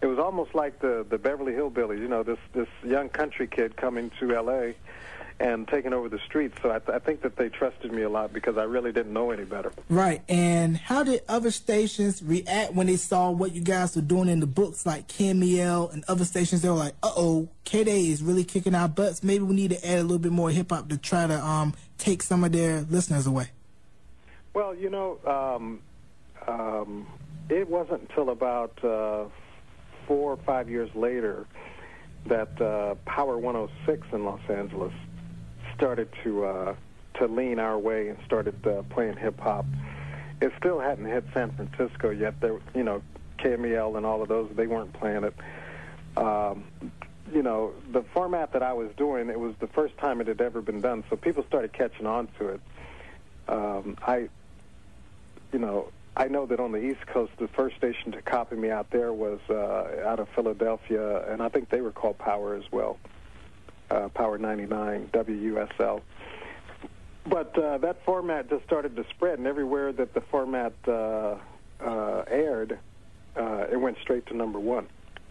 it was almost like the Beverly Hillbillies, you know, this young country kid coming to L.A. and taking over the streets. So I think that they trusted me a lot because I really didn't know any better. Right. And how did other stations react when they saw what you guys were doing in the books, like KMEL and other stations? They were like, uh-oh, KDAY is really kicking our butts. Maybe we need to add a little bit more hip-hop to try to take some of their listeners away. Well, you know, it wasn't until about 4 or 5 years later that Power 106 in Los Angeles started to lean our way and started playing hip-hop. It still hadn't hit San Francisco yet. There, you know, KMEL and all of those, they weren't playing it. You know, the format that I was doing, it was the first time it had ever been done, so people started catching on to it. I know that on the East Coast, the first station to copy me out there was out of Philadelphia, and I think they were called Power as well, Power 99, WUSL. But that format just started to spread, and everywhere that the format aired, it went straight to #1.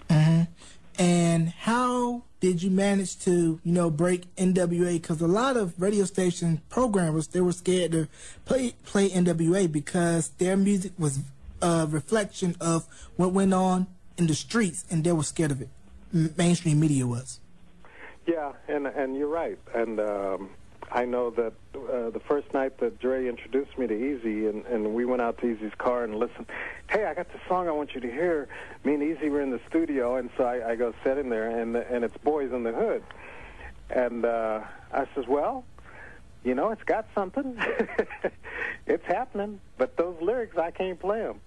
Mm-hmm. And how did you manage to, you know, break NWA? Because a lot of radio station programmers, they were scared to play NWA because their music was a reflection of what went on in the streets, and they were scared of it. Mainstream media was. Yeah, and you're right. And I know that the first night that Dre introduced me to Easy, and we went out to Easy's car and listened, hey, I got this song I want you to hear. Me and Easy were in the studio, and so I go sit in there, and it's Boys in the Hood. And I says, well, you know, it's got something. It's happening, but those lyrics, I can't play them.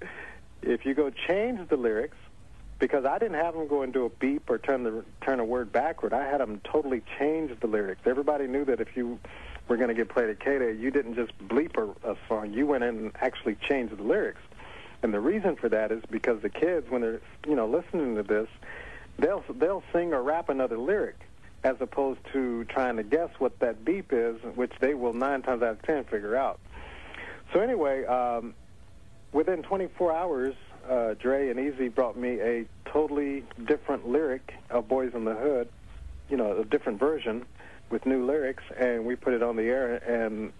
If you go change the lyrics, because I didn't have them go and do a beep or turn a word backward. I had them totally change the lyrics. Everybody knew that if you were going to get played at KDAY, you didn't just bleep a song. You went in and actually changed the lyrics. And the reason for that is because the kids, when they're, you know, listening to this, they'll sing or rap another lyric as opposed to trying to guess what that beep is, which they will 9 times out of 10 figure out. So anyway, within 24 hours, Dre and Easy brought me a totally different lyric of Boys in the Hood, you know, a different version with new lyrics, and we put it on the air, and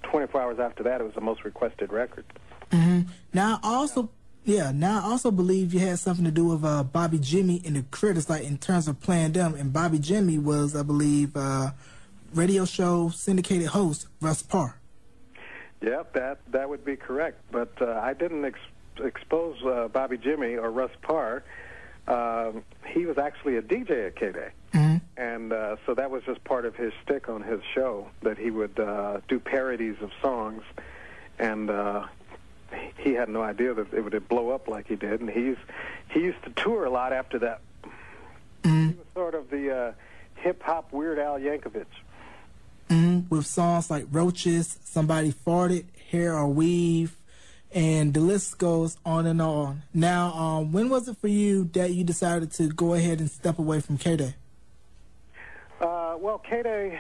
24 hours after that, it was the most requested record. Mm-hmm. Now, I also believe you had something to do with Bobby Jimmy and the Critters, like in terms of playing them, and Bobby Jimmy was, I believe, radio show syndicated host Russ Parr. Yep, that would be correct, but I didn't expose Bobby Jimmy or Russ Parr. He was actually a DJ at KDAY. Mm-hmm. And so that was just part of his shtick on his show, that he would do parodies of songs, and he had no idea that it would blow up like he did, and he used to tour a lot after that. Mm-hmm. He was sort of the hip-hop Weird Al Yankovic. Mm-hmm. With songs like Roaches, Somebody Farted, Hair or Weave, and the list goes on and on. Now, when was it for you that you decided to go ahead and step away from KDAY? Well, KDAY,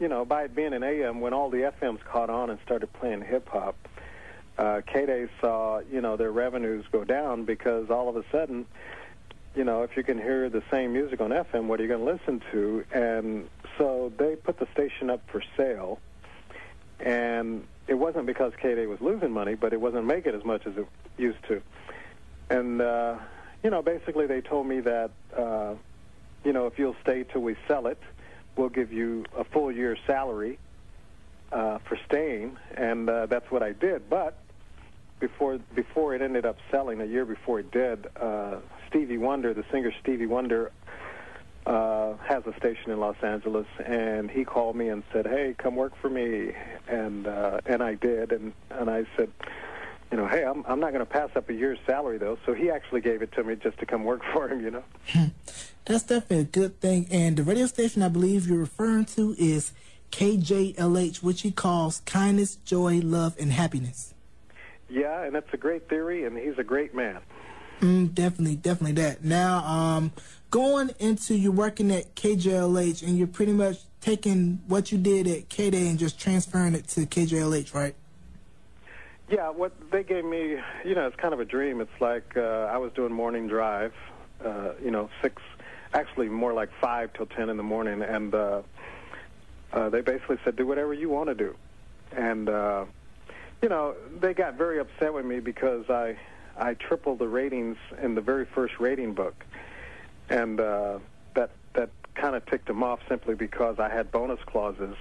you know, by it being an AM, when all the FMs caught on and started playing hip-hop, KDAY saw, you know, their revenues go down because all of a sudden, you know, if you can hear the same music on FM, what are you going to listen to? And so they put the station up for sale, and it wasn't because KDAY was losing money, but it wasn't making as much as it used to. And, you know, basically they told me that, you know, if you'll stay till we sell it, we'll give you a full year's salary for staying, and that's what I did. But before it ended up selling, a year before it did, Stevie Wonder, the singer Stevie Wonder, has a station in Los Angeles, and he called me and said, hey, come work for me, and I did, and I said, you know, hey, I'm not going to pass up a year's salary, though, so he actually gave it to me just to come work for him, you know. That's definitely a good thing, and the radio station I believe you're referring to is KJLH, which he calls Kindness, Joy, Love, and Happiness. Yeah, and that's a great theory, and he's a great man. Definitely that. Now, going into you working at KJLH, and you're pretty much taking what you did at KDAY and just transferring it to KJLH, right? Yeah, what they gave me, it's kind of a dream. It's like I was doing morning drive, 6, actually more like 5 till 10 in the morning, and they basically said, do whatever you want to do. And, they got very upset with me because I tripled the ratings in the very first rating book. And that kind of ticked them off simply because I had bonus clauses.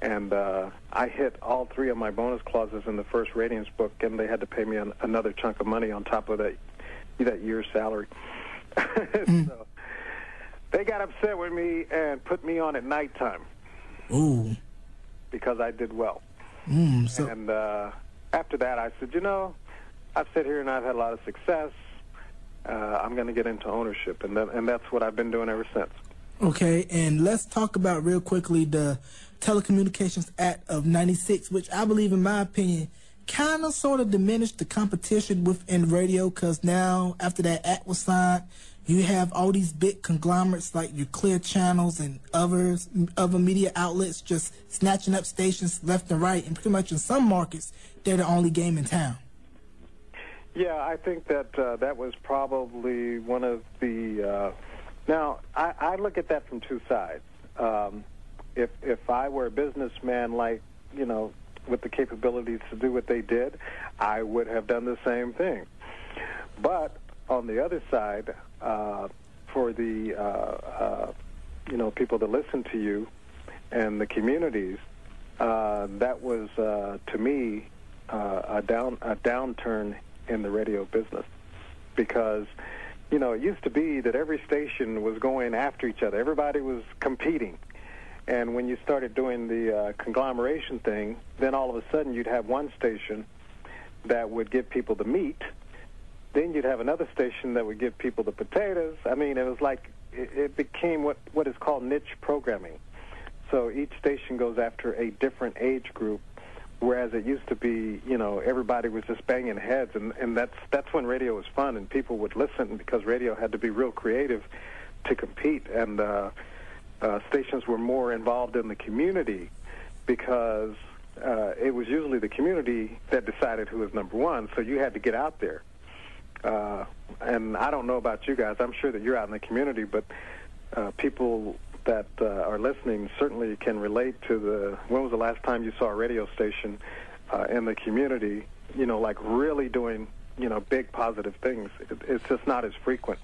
And I hit all 3 of my bonus clauses in the first ratings book, and they had to pay me another chunk of money on top of that year's salary. So they got upset with me and put me on at nighttime. Ooh. Because I did well. And after that, I said, I've sat here and I've had a lot of success. I'm going to get into ownership, and that's what I've been doing ever since. Okay, and let's talk about real quickly the Telecommunications Act of '96, which I believe, in my opinion, kind of sort of diminished the competition within radio, because now, after that act was signed, you have all these big conglomerates like your Clear Channels and other media outlets just snatching up stations left and right, and pretty much in some markets, they're the only game in town. Yeah, I think that that was probably one of the... now, I look at that from 2 sides. If I were a businessman, like, with the capabilities to do what they did, I would have done the same thing. But on the other side, for the people that listen to you and the communities, that was to me a downturn in the radio business, because it used to be that every station was going after each other. Everybody was competing. And when you started doing the conglomeration thing, then all of a sudden you'd have one station that would give people the meat. Then you'd have another station that would give people the potatoes. I mean, it was like it became what is called niche programming. So each station goes after a different age group, whereas it used to be, everybody was just banging heads, and that's when radio was fun, and people would listen because radio had to be real creative to compete, and stations were more involved in the community because it was usually the community that decided who was number one, so you had to get out there. And I don't know about you guys. I'm sure that you're out in the community, but people that are listening certainly can relate to when was the last time you saw a radio station in the community, like really doing, big positive things. It's just not as frequent.